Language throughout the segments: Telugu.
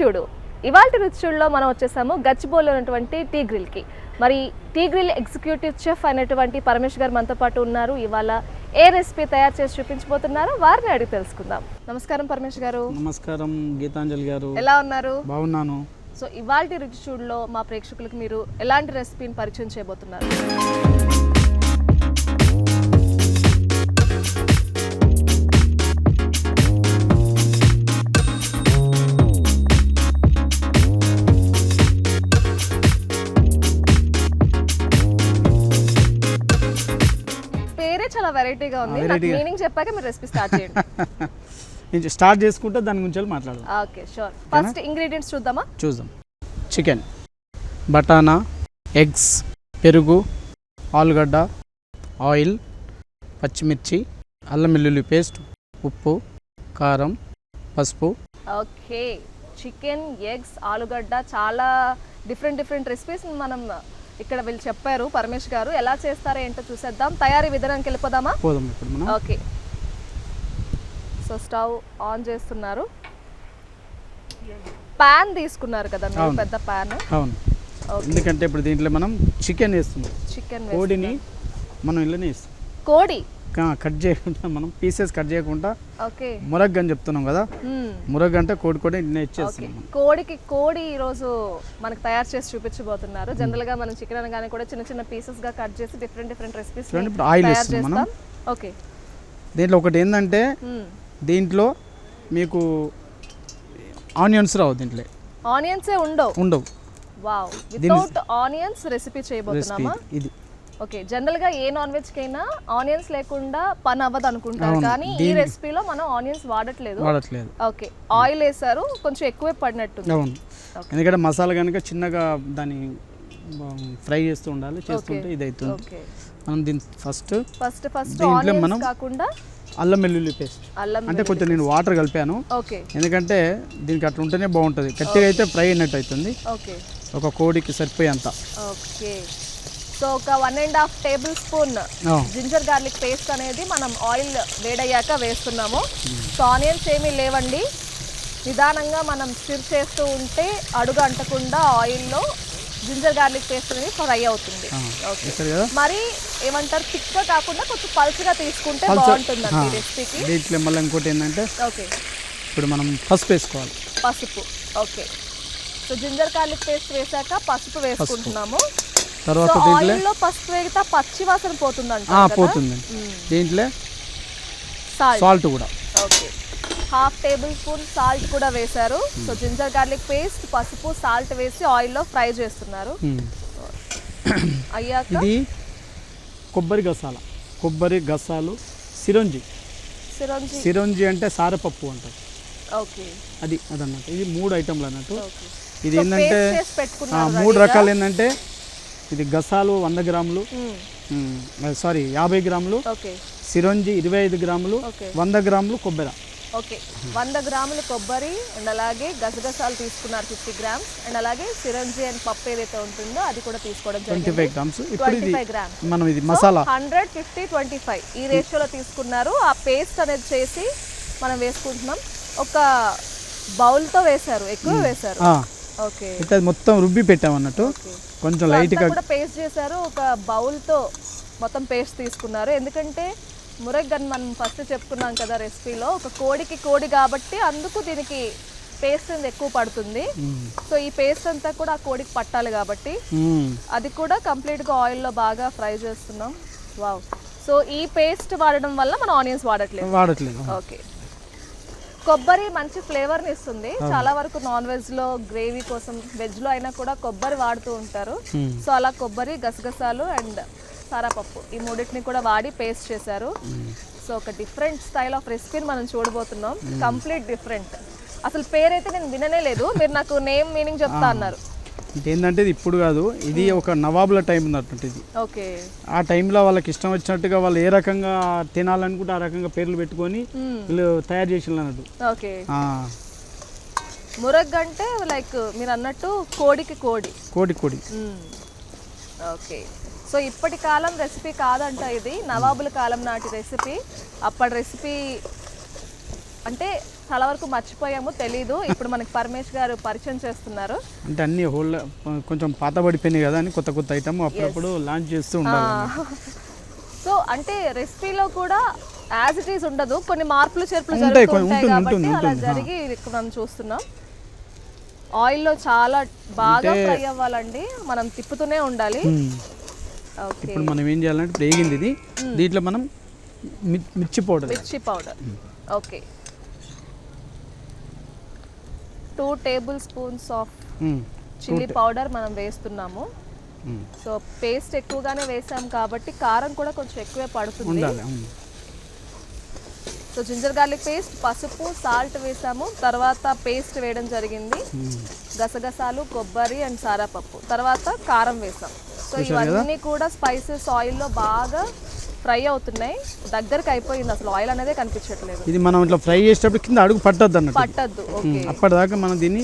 చూడు. ఇవాల్టి రుచి చూడులో మనం వచ్చేసాము గచ్చిబౌలిలో ఉన్నటువంటి టీ గ్రిల్కి. మరి టీ గ్రిల్ ఎగ్జిక్యూటివ్ చెఫ్ అయినటువంటి పరమేష్ గారు మనతో పాటు ఉన్నారు. ఇవాళ ఏ రెసిపీ తయారు చేసి చూపించబోతున్నారో వారిని అడిగి తెలుసుకుందాం. నమస్కారం పరమేష్ గారు. నమస్కారం గీతాంజలి గారు. ఎలా ఉన్నారు? బాగున్నాను. సో ఇవాల్టి రుచి చూడులో మా ప్రేక్షకులకు మీరు ఎలాంటి రెసిపీని పరిచయం చేయబోతున్నారు? చాలా వెరైటీగా ఉంది. నాకు మీనింగ్ చెప్పాక మీరు రెసిపీ స్టార్ట్ చేయండి. నేను స్టార్ట్ చేసుకుంటే దాని గురించి మాట్లాడదాం. Okay sure. ఫస్ట్ ఇంగ్రీడియంట్స్ చూద్దామా? చూద్దాం. చికెన్, బటానా, ఎగ్స్, పెరుగు, ఆలుగడ్డ, ఆయిల్, పచ్చిమిర్చి, అల్లం వెల్లుల్లి పేస్ట్, ఉప్పు, కారం, పసుపు. ఓకే, చికెన్, ఎగ్స్, ఆలుగడ్డ, చాలా డిఫరెంట్ రెసిపీస్ మనం ఇక్కడ వీళ్ళు చెప్పారు పరమేష్ గారు. ఎలా చేస్తారో ఏంటో చూసేద్దాం. తయారీ విధానానికి వెళ్ళిపోదామా? పోదాం ఇప్పుడు మనం. ఓకే, సో స్టవ్ ఆన్ చేస్తున్నారు. పాన్ తీసుకున్నారు కదా మీరు, పెద్ద పాన్. అవును, ఎందుకంటే ఇప్పుడు దీంట్లో మనం చికెన్ వేస్తున్నాం. చికెన్ కోడిని మనం ఇళ్ళనే వేస్తాం. కోడి కట్ చేయకుండా, మనం పీసెస్ కట్ చేయకుండా ఓకే మురగ్ అని చెప్తున్నాం కదా. మురగ్ అంటే కోడి ఇచ్చేస్తున్నాం. కోడి ఈ రోజు మనకు తయారు చేసి చూపించబోతున్నారు. జనరల్ గా మనం చికెన్ అనగానే కూడా చిన్న పీసెస్ గా కట్ చేసి డిఫరెంట్ రెసిపీస్ ఆయిల్ వేస్తాం మనం. ఓకే, దీంట్లో ఒకటి ఏంటంటే దీంట్లో మీకు ఆనియన్స్ రావు. దీంట్లో ఆనియన్సే ఉండవు. వావ్, వితౌట్ ఆనియన్స్ రెసిపీ చేయబోతున్నామా? ఇది ఓకే. జనరల్ గా ఏ నాన్ వెజ్ కైనా ఆనియన్స్ లేకుండా పని అవ్వదు అనుకుంటారు, కానీ ఈ రెసిపీలో మనం ఆనియన్స్ వాడట్లేదు. ఓకే, ఆయిల్ వేసారు, కొంచెం ఎక్కువే పడినట్టుంది. అవును, ఎందుకంటే మసాలా కనుక చిన్నగా దాన్ని ఫ్రై చేస్తూ ఉండాలి. చేస్తుంటే ఇది అవుతుంది. మనం దీని ఫస్ట్ దీంట్లో మనం కాకుండా అల్లం వెల్లుల్లి పేస్ట్, అంటే కొంచెం నేను వాటర్ కలిపాను. ఎందుకంటే దీనికి అట్లా ఉంటేనే బాగుంటుంది. గట్టిగా అయితే ఫ్రై అయినట్టు అవుతుంది. ఒక కోడికి సరిపోయేంత. ఓకే, సో ఒక 1.5 table spoon ginger garlic paste అనేది మనం ఆయిల్ వేడయ్యాక వేస్తున్నాము. సో ఆనియన్స్ ఏమీ లేవండి, నిదానంగా మనం స్టిర్ చేస్తూ ఉంటే అడుగు అంటకుండా ఆయిల్లో జింజర్ గార్లిక్ పేస్ట్ అనేది ఫ్రై అవుతుంది. మరి ఏమంటారు, థిక్గా కాకుండా కొంచెం పల్చగా తీసుకుంటే బాగుంటుందండి రెసిపీకి. దీంట్లో మళ్ళీ ఇంకోటి ఏంటంటే ఓకే, ఇప్పుడు మనం పసుపు వేసుకోవాలి. పసుపు okay. So ginger garlic paste వేసాక పసుపు వేసుకుంటున్నాము. తర్వాత ఆయిల్లో పసుపు వేగితే పచ్చి వాసన పోతుందంట. పోతుంది. దీంట్లో సాల్ట్ కూడా ఓకే, 1/2 టేబుల్ స్పూన్ సాల్ట్ కూడా వేశారు. సో జింజర్ గార్లిక్ పేస్ట్, పసుపు, సాల్ట్ వేసి ఆయిల్లో ఫ్రై చేస్తున్నారు. అయ్యాక ఇది కొబ్బరి గసాలు, సిరంజి అంటే సారపప్పు అంటారు. ఓకే, అదన్నట్టు. ఇది 3 ఐటమ్లు అన్నట్టు. ఇది ఏంటంటే 3 రకాలు. ఏంటంటే ఇది గసాలు 100 గ్రాములు, 50 గ్రాములు, సిరంజి 25 గ్రాములు, 100 గ్రాములు కొబ్బరి. ఓకే, 100 గ్రాములు కొబ్బరి అండ్ అలాగే గసగసాలు తీసుకున్నారు 50 గ్రామ్స్, అండ్ అలాగే సిరంజి అండ్ పప్పు ఏదైతే ఉంటుందో అది కూడా తీసుకోవడం 25 గ్రామ్స్. 25 గ్రామ్స్ మనం ఇది మసాలా 100-50-25 ఈ రేషియోలో తీసుకున్నారు. ఆ పేస్ట్ అనేది చేసి మనం వేసుకుంటున్నాం. ఒక బౌల్తో వేశారు, ఎక్కువ వేశారు. ఓకే, మొత్తం రుబ్బి పెట్టాం అన్నట్టు. కొంచెం లైట్గా కూడా పేస్ట్ చేశారు. ఒక బౌల్తో మొత్తం పేస్ట్ తీసుకున్నారు. ఎందుకంటే మురగ్గన్ మనం ఫస్ట్ చెప్పుకున్నాం కదా రెసిపీలో, ఒక కోడికి కోడి కాబట్టి అందుకు దీనికి పేస్ట్ అనేది ఎక్కువ పడుతుంది. సో ఈ పేస్ట్ అంతా కూడా ఆ కోడికి పట్టాలి కాబట్టి అది కూడా కంప్లీట్గా ఆయిల్లో బాగా ఫ్రై చేస్తున్నాం. వావ్, సో ఈ పేస్ట్ వాడడం వల్ల మనం ఆనియన్స్ వాడట్లేదు. ఓకే, కొబ్బరి మంచి ఫ్లేవర్ని ఇస్తుంది. చాలా వరకు నాన్ వెజ్ లో గ్రేవీ కోసం, వెజ్ లో అయినా కూడా కొబ్బరి వాడుతూ ఉంటారు. సో అలా కొబ్బరి, గసగసాలు అండ్ సారాపప్పు ఈ మూడింటిని కూడా వాడి పేస్ట్ చేశారు. సో ఒక డిఫరెంట్ స్టైల్ ఆఫ్ రెసిపీని మనం చూడబోతున్నాం. Complete different. అసలు పేరైతే నేను విననే లేదు, మీరు నాకు నేమ్ మీనింగ్ చెప్తా అన్నారు. ఏంటంటే ఇది ఇప్పుడు కాదు, ఇది ఒక నవాబుల టైం ఉన్నట్టు. ఇది ఓకే, ఆ టైంలో వాళ్ళకి ఇష్టం వచ్చినట్టుగా వాళ్ళు ఏ రకంగా తినాలనుకుంటే ఆ రకంగా పేర్లు పెట్టుకొని వీళ్ళు తయారు చేసిన అన్నట్టు. ఓకే, మురగ్ అంటే లైక్ మీరు అన్నట్టు కోడికి కోడి. ఓకే, సో ఇప్పటి కాలం రెసిపీ కాదంట, ఇది నవాబుల కాలం నాటి రెసిపీ. అప్పటి రెసిపీ అంటే చాలా వరకు మర్చిపోయాము, తెలీదు. ఇప్పుడు మనకి పరమేష్ గారు పరిచయం చేస్తున్నారు. అంటే అన్ని హోల్ కొంచెం పాత పడిపోయినాయి కదా అని కొత్త కొత్త ఐటమ్ అప్పుడప్పుడు లాంచ్ చేస్తూ ఉండాలి. సో అంటే రెసిపీలో కూడా యాజ్ ఇట్ ఈస్ ఉండదు, కొన్ని మార్పులు చేర్పులు జరుగుతుంటాయి కాబట్టి అలా జరిగి మనం చూస్తున్నాం. ఆయిల్లో చాలా బాగా ఫ్రై అవ్వాలండి, మనం తిప్పుతూనే ఉండాలి. ఓకే, ఇప్పుడు మనం ఏం చేయాలంటే ఇప్పుడు వేగింది ఇది, దీంట్లో మనం మిర్చి powder okay 2 table spoons of chilli powder మనం వేస్తున్నాము. సో పేస్ట్ ఎక్కువగానే వేసాం కాబట్టి కారం కూడా కొంచెం ఎక్కువే పడుతుంది. సో జింజర్ గార్లిక్ పేస్ట్, పసుపు, సాల్ట్ వేసాము. తర్వాత పేస్ట్ వేయడం జరిగింది, గసగసాలు, కొబ్బరి అండ్ సారాపప్పు. తర్వాత కారం వేసాం. సో ఇవన్నీ కూడా స్పైసెస్ ఆయిల్లో బాగా ఫ్రై అవుతున్నాయి. దగ్గరకు అయిపోయింది, అసలు ఆయిల్ అనేది కనిపించట్లేదు. ఇది మనం ఇట్లా ఫ్రై చేసేటప్పుడు కింద అడుగు పట్టద్దు అన్నట్టు. పట్టద్దు. అప్పటిదాకా మనం దీన్ని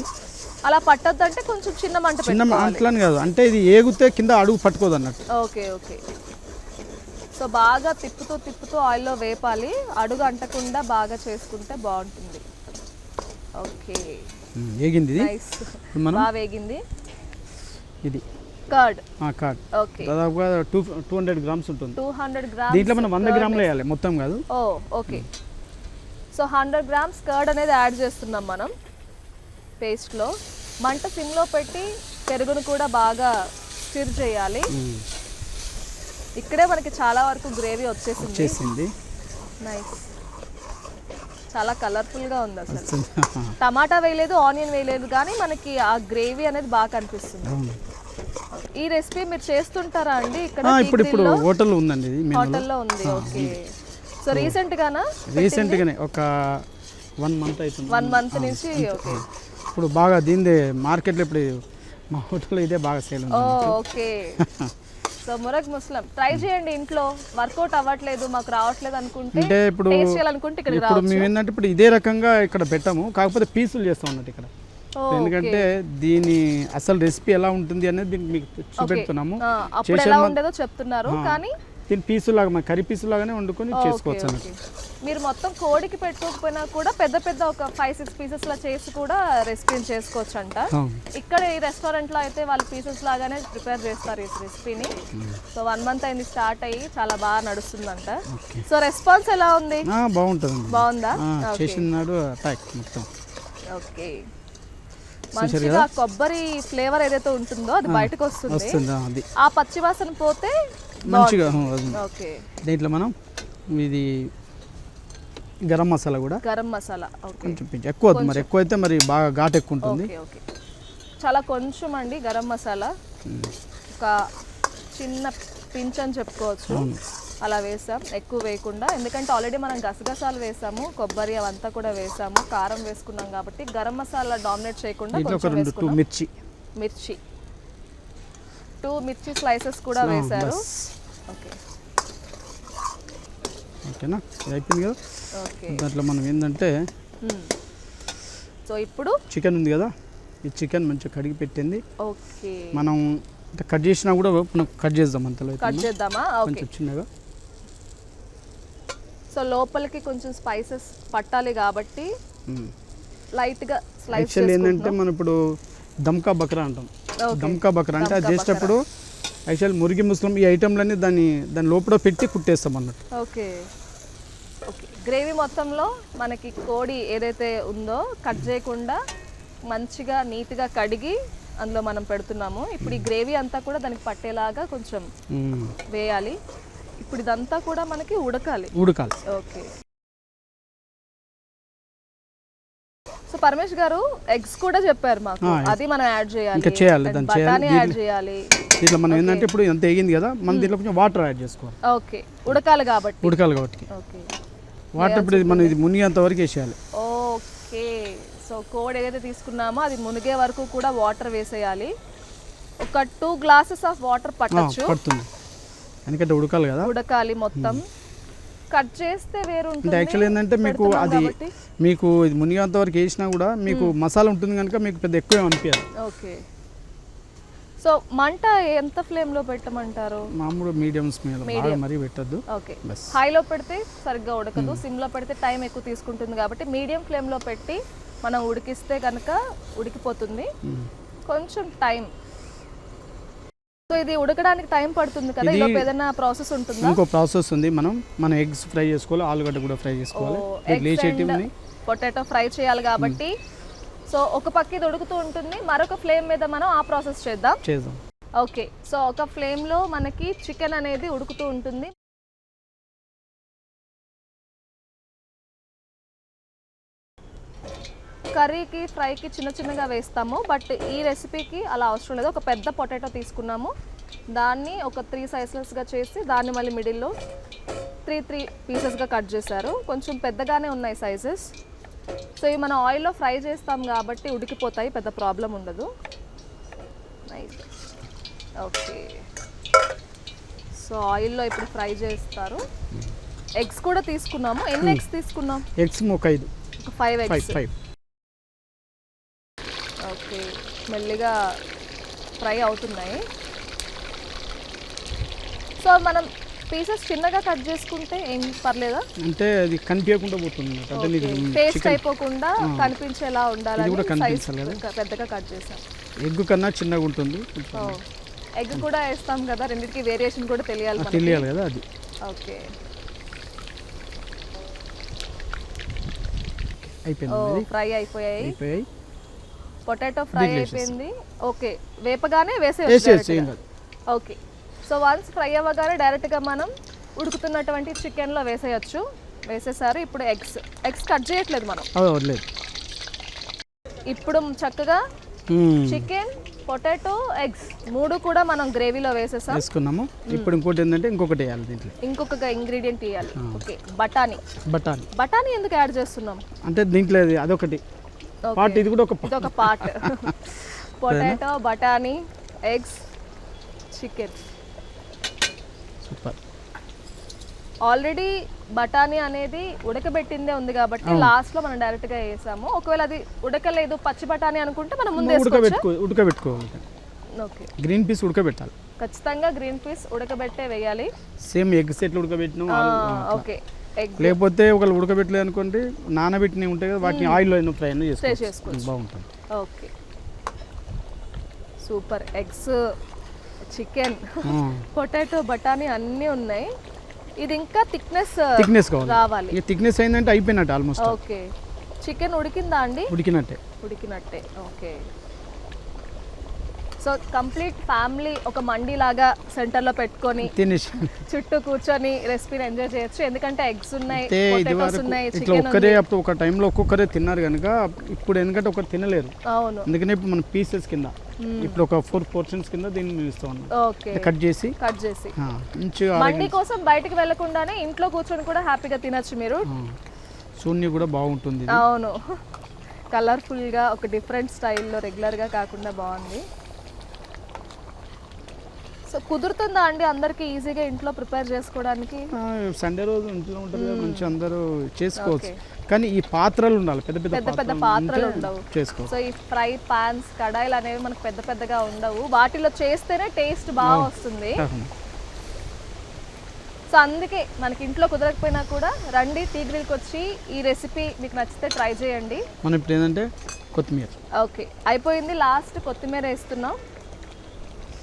అలా పట్టద్దు అంటే కొంచెం చిన్న మంటలని కాదు, అంటే ఇది ఏగితే కింద అడుగు పట్టుకోదు అన్నట్టు. Okay okay. సో బాగా తిప్పుతూ ఆయిల్లో వేపాలి, అడుగు అంటకుండా బాగా చేసుకుంటే బాగుంటుంది. ఓకే, వేగింది ఇది, బాగా వేగింది. ఇది కర్డ్. ఓకే, దాదాపుగా 200 గ్రామ్స్ ఉంటుంది. 200 గ్రామ్స్. దీంట్లో మనం 100 గ్రాములు వేయాలి మొత్తం కాదు. ఓకే. సో 100 గ్రామ్స్ కర్డ్ అనేది యాడ్ చేస్తున్నాం మనం పేస్ట్లో. మంట సిమ్లో పెట్టి పెరుగును కూడా బాగా స్టిర్ చేయాలి. ఇక్కడే మనకి చాలా వరకు గ్రేవీ వచ్చేసింది. నైస్, చాలా కలర్ఫుల్గా ఉంది. అసలు టమాటా వేయలేదు, ఆనియన్ వేయలేదు, కానీ మనకి ఆ గ్రేవీ అనేది బాగా కనిపిస్తుంది. ఈ రెసిపీ మీరు చేస్తుంటారా అండి ఇక్కడ? ఇప్పుడు హోటల్లో ఉందండి, హోటల్లో ఉంది. ఓకే. సో రీసెంట్ గానే ఒక 1 మంత్ అవుతుంది. 1 మంత్ నుంచి. ఓకే. ఇప్పుడు బాగా దీనిదే మార్కెట్లో ఇప్పుడు మా హోటల్లో ఇదే బాగా సేల్ ఉంది. ఓకే. సో మురగ్ ముస్లిం ట్రై చేయండి ఇంట్లో. వర్కౌట్ అవ్వట్లేదు, మాకు రావట్లేదు అనుకుంటే, అంటే ఇప్పుడు మేము ఏంటంటే ఇప్పుడు ఇదే రకంగా ఇక్కడ పెట్టాము, కాకపోతే పీసులు చేస్తాం అన్నట్టు ఇక్కడ. ఎందుకంటే దీని అసలు రెసిపీ ఎలా ఉంటుంది అనేది మీకు చూపెడుతున్నాము. చెప్తున్నారు కానీ దీని పీసులాగా కర్రీ పీసులాగానే వండుకొని చేసుకోవచ్చు అన్నట్టు. మీరు మొత్తం కోడికి పెట్టుకోకపోయినా కూడా పెద్ద పెద్ద ఒక 5-6 పీసెస్ లా చేసి కూడా రెసిపీని చేసుకోవచ్చు అంట. ఇక్కడ ఈ రెస్టారెంట్ లో అయితే వాళ్ళు పీసెస్ లాగానే ప్రిపేర్ చేస్తారు ఈ రెసిపీని. సో 1 మంత్ అయింది స్టార్ట్ అయ్యి, చాలా బాగా నడుస్తుందంట. సో రెస్పాన్స్ ఎలా ఉంది? బాగుందా? చేసినాడు అటాక్ మొత్తం. ఓకే, మంచిగా కొబ్బరి ఫ్లేవర్ ఏదైతే ఉంటుందో అది బయటకు వస్తుంది. ఆ పచ్చివాసన పోతే మంచిగా. దీంట్లో మనం ఇది గరం మసాలా కొంచెం ఎక్కువ వద్దు, మరి ఎక్కువ అయితే మరి బాగా ఘాట్ ఎక్కువ ఉంటుంది. చాలా కొంచెం అండి గరం మసాలా, ఒక చిన్న పించ్ అని చెప్పుకోవచ్చు, అలా వేసాం. ఎక్కువ వేయకుండా, ఎందుకంటే ఆల్రెడీ మనం గసగసాలు వేసాము, కొబ్బరి అవంతా కూడా వేసాము, కారం వేసుకున్నాం కాబట్టి గరం మసాలా డామినేట్ చేయకుండా మిర్చి 2 మిర్చి స్లైసెస్ కూడా వేశారు. ఓకేనా, అయిపోయింది కదా. దాంట్లో మనం ఏంటంటే సో ఇప్పుడు చికెన్ ఉంది కదా, ఈ చికెన్ మంచిగా కడిగి పెట్టింది. ఓకే, మనం కట్ చేసినా కూడా కట్ చేద్దాం, అంతలో కట్ చేద్దామా? కొంచెం చిన్నగా. సో లోపలికి కొంచెం స్పైసెస్ పట్టాలి కాబట్టి లైట్గా స్లైస్ యాక్చువల్లీ ఏంటంటే మనం ఇప్పుడు దమ్కా బక్రా అంటాం. దమ్కా బక్రా అంటే అది చేసేటప్పుడు యాక్చువల్ మురిగి ముస్లిం ఈ ఐటెంలన్నీ దాని లోపల పెట్టి కుట్టేస్తాం అన్నట్టు. Okay okay. గ్రేవీ మొత్తంలో మనకి కోడి ఏదైతే ఉందో కట్ చేయకుండా మంచిగా నీట్గా కడిగి అందులో మనం పెడుతున్నాము. ఇప్పుడు ఈ గ్రేవీ అంతా కూడా దానికి పట్టేలాగా కొంచెం వేయాలి. ఇప్పుడు ఇదంతా కూడా మనకి ఉడకాలి. ఓకే. సో పరమేష్ గారు ఎగ్స్ కూడా చెప్పారు మాకు, అది మనం యాడ్ చేయాలి, బఠానీ యాడ్ చేయాలి. దీంట్లో మనం ఏంటంటే ఇప్పుడు ఎంత వేగింది కదా, మనం దీంట్లో కొంచెం వాటర్ యాడ్ చేసుకోవాలి. ఓకే, ఉడకాలి కాబట్టి. ఓకే, వాటర్ ఇప్పుడు మనం ఇది మునిగేంత వరకు వేసేయాలి. ఓకే. సో కోడ్ ఏదైతే తీసుకున్నామో అది మునిగే వరకు కూడా వాటర్ వేసేయాలి. ఒక 2 గ్లాసెస్ ఆఫ్ వాటర్ పడుతుంది, ఎందుకంటే ఉడకాలి మొత్తం. కట్ చేస్తే వేరు ఉంటుంది. అంటే యాక్చువల్లీ ఏంటంటే మీకు అది మీకు ఇది మునిగేంత వరకు వేసినా కూడా మీకు మసాలా ఉంటుంది కనుక మీకు పెద్ద ఎక్కువ అనిపించదు. ఓకే. సో మంట ఎంత ఫ్లేమ్లో పెట్టమంటారు? మామూలు మీడియం స్మెల్ బాగా మరీ పెట్టద్దు. ఓకే, హైలో పెడితే సరిగ్గా ఉడకదు, సిమ్లో పెడితే టైం ఎక్కువ తీసుకుంటుంది కాబట్టి మీడియం ఫ్లేమ్లో పెట్టి మనం ఉడికిస్తే కనుక ఉడికిపోతుంది. కొంచెం టైం. సో ఇది ఉడకడానికి టైం పడుతుంది కదా, ఇలా ఏదైనా ప్రాసెస్ ఉంటుందా? ఇంకో ప్రాసెస్ ఉంది. మనం ఎగ్స్ ఫ్రై చేసుకోవాలి, ఆలుగడ్డ కూడా ఫ్రై చేసుకోవాలి, పొటాటో ఫ్రై చేయాలి కాబట్టి సో ఒక పక్క ఇది ఉడుకుతూ ఉంటుంది, మరొక ఫ్లేమ్ మీద మనం ఆ ప్రాసెస్ చేద్దాం. ఓకే, సో ఒక ఫ్లేమ్లో మనకి చికెన్ అనేది ఉడుకుతూ ఉంటుంది. కర్రీకి ఫ్రైకి చిన్న చిన్నగా వేస్తాము, బట్ ఈ రెసిపీకి అలా అవసరం లేదు. ఒక పెద్ద పొటాటో తీసుకున్నాము, దాన్ని ఒక 3 సైజెస్గా చేసి దాన్ని మళ్ళీ మిడిల్లో 3 పీసెస్గా కట్ చేశారు. కొంచెం పెద్దగానే ఉన్నాయి సైజెస్. సో ఇవి మనం ఆయిల్లో ఫ్రై చేస్తాం కాబట్టి ఉడికిపోతాయి, పెద్ద ప్రాబ్లం ఉండదు. నైస్. ఓకే, సో ఆయిల్లో ఇప్పుడు ఫ్రై చేస్తారు. ఎగ్స్ కూడా తీసుకున్నాము. ఎన్ని ఎగ్స్ తీసుకున్నాం? ఎగ్స్ ఒక 5 ఎగ్స్. ఓకే, మెల్లిగా ఫ్రై అవుతున్నాయి. సో మనం పీసెస్ చిన్నగా కట్ చేసుకుంటే ఏం పర్లేదా? అంటే అది కనిపించకుండా పోతుంది, పేస్ట్ అయిపోకుండా కనిపించేలా ఉండాలని పెద్దగా కట్ చేసాం. ఎగ్ కన్నా చిన్నగా ఉంటుంది. ఎగ్ కూడా వేస్తాం కదా, రెండింటికి వేరియేషన్ కూడా తెలియాలి కదా అది. ఓకే, అయిపోయింది, ఫ్రై అయిపోయాయి. పొటాటో ఫ్రై అయిపోయింది. ఓకే, వేపగానే వేసేసి. ఓకే, సో వన్స్ ఫ్రై అవ్వగానే డైరెక్ట్గా మనం ఉడుకుతున్నటువంటి చికెన్లో వేసేయచ్చు. వేసేసారు. ఇప్పుడు ఎగ్స్ కట్ చేయట్లేదు మనం. ఇప్పుడు చక్కగా చికెన్, పొటాటో, ఎగ్స్ 3 కూడా మనం గ్రేవీలో వేసుకున్నాము. ఇప్పుడు ఇంకోటి ఏంటంటే ఇంకొకటి వేయాలి, దీంట్లో ఇంకొక ఇంగ్రీడియంట్ వేయాలి. ఓకే, బఠానీ ఎందుకు యాడ్ చేస్తున్నాం అంటే దీంట్లో అదొకటి పార్ట్, ఇది కూడా ఒక పార్ట్. పొటాటో, బఠానీ, ఎగ్స్, చికెన్. సూపర్. ఆల్రెడీ బఠానీ అనేది ఉడకబెట్టిందే ఉంది కాబట్టి లాస్ట్ లో మనం డైరెక్ట్ గా వేసాము. ఒకవేళ అది ఉడకలేదు, పచ్చి బఠానీ అనుకుంటే మనం ముందే ఉడకబెట్టుకోవాలి. ఓకే, గ్రీన్ పీస్ ఉడకబెట్టాలి ఖచ్చితంగా. గ్రీన్ పీస్ ఉడకబెట్టే వేయాలి. సేమ్ ఎగ్స్ ఎట్లా ఉడకబెట్టినా. ఓకే, లేకపోతే ఒకళ్ళు ఉడకబెట్టలేదు అనుకోండి, నానబెట్టినవి ఉంటాయి కదా, వాటిని ఆయిల్లో ఫ్రై చేసుకోవచ్చు, బాగుంటుంది. Okay, super. Eggs, chicken, potato, బఠానీ అన్నీ ఉన్నాయి. ఇది ఇంకా థిక్నెస్ రావాలి. థిక్నెస్ అయిందంటే అయిపోయినట్టు ఆల్మోస్ట్. ఓకే, చికెన్ ఉడికిందా అండి? ఉడికినట్టే. ఓకే, సో కంప్లీట్ ఫ్యామిలీ ఒక మండి లాగా సెంటర్లో పెట్టుకొని చుట్టూ కూర్చొని రెసిపీని ఎంజాయ్ చేయొచ్చు. ఎందుకంటే ఎగ్స్ ఉన్నాయి, పొటాటోస్ ఉన్నాయి, చికెన్ ఒక్కరే. అప్పుడు ఒక టైంలో ఒక్కొక్కరే తిన్నారు కనుక ఇప్పుడు ఎందుకంటే ఒకరు తినలేరు. అవును, అందుకనే ఇప్పుడు మన పీసెస్ కింద ఇప్పుడు ఒక 4 పోర్షన్స్ కింద దీన్ని ఇస్తా ఉన్నాం. ఓకే, కట్ చేసి మండి కోసం బయటికి వెళ్ళకుండానే ఇంట్లో కూర్చొని కూడా హ్యాపీగా తినొచ్చు మీరు. సూన్య కూడా బాగుంటుంది. అవును, కలర్ఫుల్గా ఒక డిఫరెంట్ స్టైల్లో రెగ్యులర్గా కాకుండా బాగుంది. సో కుదురుతుందా అండి అందరికి ఈజీగా ఇంట్లో ప్రిపేర్ చేసుకోవడానికి? సండే రోజు ఇంట్లో ఉంటుంది మంచి అందరూ చేసుకోవచ్చు, కానీ ఈ పాత్రలు ఉండాలి, పెద్ద పెద్ద పాత్రలు ఉండవు. సో ఈ ఫ్రై పాన్స్, కడాయిలు అనేవి మనకు పెద్దగా ఉండవు. వాటిలో చేస్తేనే టేస్ట్ బాగా వస్తుంది. సో అందుకే మనకి ఇంట్లో కుదరకపోయినా కూడా రండి, టీ గ్రిల్కి వచ్చి ఈ రెసిపీ మీకు నచ్చితే ట్రై చేయండి. మనం ఇప్పుడు ఏంటంటే కొత్తిమీర. ఓకే, అయిపోయింది. లాస్ట్ కొత్తిమీర వేస్తున్నాం.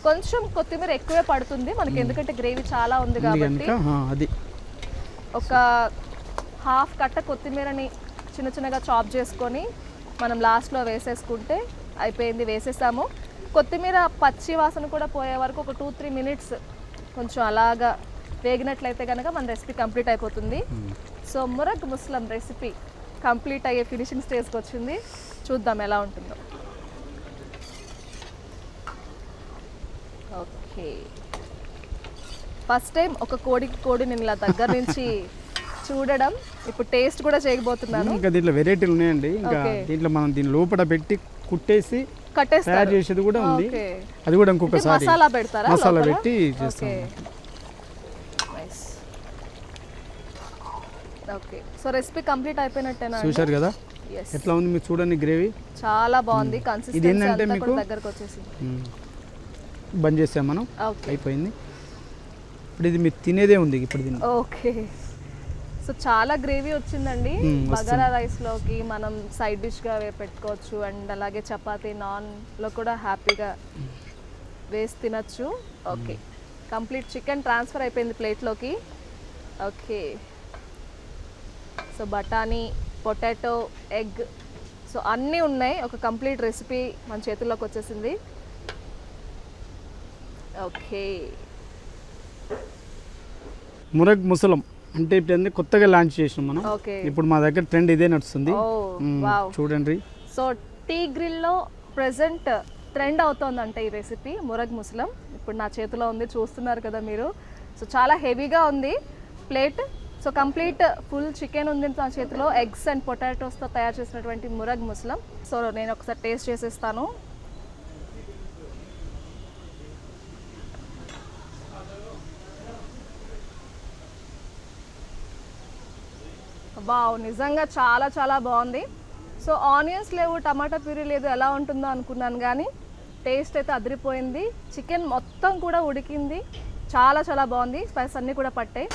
కొంచెం కొత్తిమీర ఎక్కువే పడుతుంది మనకి, ఎందుకంటే గ్రేవీ చాలా ఉంది కాబట్టి. అది ఒక హాఫ్ కట్ట కొత్తిమీరని చిన్నగా చాప్ చేసుకొని మనం లాస్ట్లో వేసేసుకుంటే అయిపోయింది. వేసేసాము. కొత్తిమీర పచ్చి వాసన కూడా పోయే వరకు ఒక 2-3 మినిట్స్ కొంచెం అలాగా వేగినట్లయితే కనుక మన రెసిపీ కంప్లీట్ అయిపోతుంది. సో మురగ్ ముస్లం రెసిపీ కంప్లీట్ అయ్యే ఫినిషింగ్ స్టేజ్కి వచ్చింది. చూద్దాం ఎలా ఉంటుందో. ఓకే, ఫస్ట్ టైం ఒక కోడి నేను ఇలా దగ్గర నుంచి చూడడం, ఇప్పుడు టేస్ట్ కూడా చేయబోతున్నాను. ఇంకా దీంట్లో వెరైటీలు ఉన్నాయండి. ఇంకా దీంట్లో మనం దీని లోపల పెట్టి కుట్టేసి తయారు చేసేది కూడా ఉంది. అది కూడా ఇంకొకసారి మసాలా పెడతారా? మసాలా పెట్టి చేస్తాం. ఓకే, సో రెసిపీ కంప్లీట్ అయిపోయినట్టేనా? చూశారు కదా ఎట్లా ఉంది మీరు చూడండి. గ్రేవీ చాలా బాగుంది. కన్సిస్టెన్సీ అంతా కూడా దగ్గరకు వచ్చేసింది. బంద్ చేసాం మనం, ఓకే అయిపోయింది. ఇప్పుడు ఇది మీరు తినేదే ఉంది ఇప్పుడు దీన్ని. ఓకే. సో చాలా గ్రేవీ వచ్చిందండి. బగారా రైస్లోకి మనం సైడ్ డిష్గా పెట్టుకోవచ్చు, అండ్ అలాగే చపాతీ నాన్లో కూడా హ్యాపీగా వేసి తినచ్చు. ఓకే, కంప్లీట్ చికెన్ ట్రాన్స్ఫర్ అయిపోయింది ప్లేట్లోకి. ఓకే, సో బఠానీ, పొటాటో, ఎగ్, సో అన్నీ ఉన్నాయి. ఒక కంప్లీట్ రెసిపీ మన చేతుల్లోకి వచ్చేసింది. ఓకే, మురగ్ ముసలం అంటే ఇప్పుడు కొత్తగా లాంచ్ చేసినాం మనం. ఓకే, ఇప్పుడు మా దగ్గర ట్రెండ్ ఇదే నడుస్తుంది. వావ్. చూడండి. సో టీ గ్రిల్లో ప్రెసెంట్ ట్రెండ్ అవుతోందంటే ఈ రెసిపీ మురగ్ ముసలం. ఇప్పుడు నా చేతిలో ఉంది, చూస్తున్నారు కదా మీరు. సో చాలా హెవీగా ఉంది plate. So complete full chicken ఉంది నా చేతిలో, ఎగ్స్ అండ్ పొటాటోస్తో తయారు చేసినటువంటి మురగ్ ముసలం. సో నేను ఒకసారి టేస్ట్ చేసేస్తాను. వావ్, నిజంగా చాలా చాలా బాగుంది. సో ఆనియన్స్ లేవు, టమాటా ప్యూరీ లేదు, ఎలా ఉంటుందో అనుకున్నాను, కానీ టేస్ట్ అయితే అదిరిపోయింది. చికెన్ మొత్తం కూడా ఉడికింది, చాలా చాలా బాగుంది, స్పైస్ అన్నీ కూడా పట్టాయి.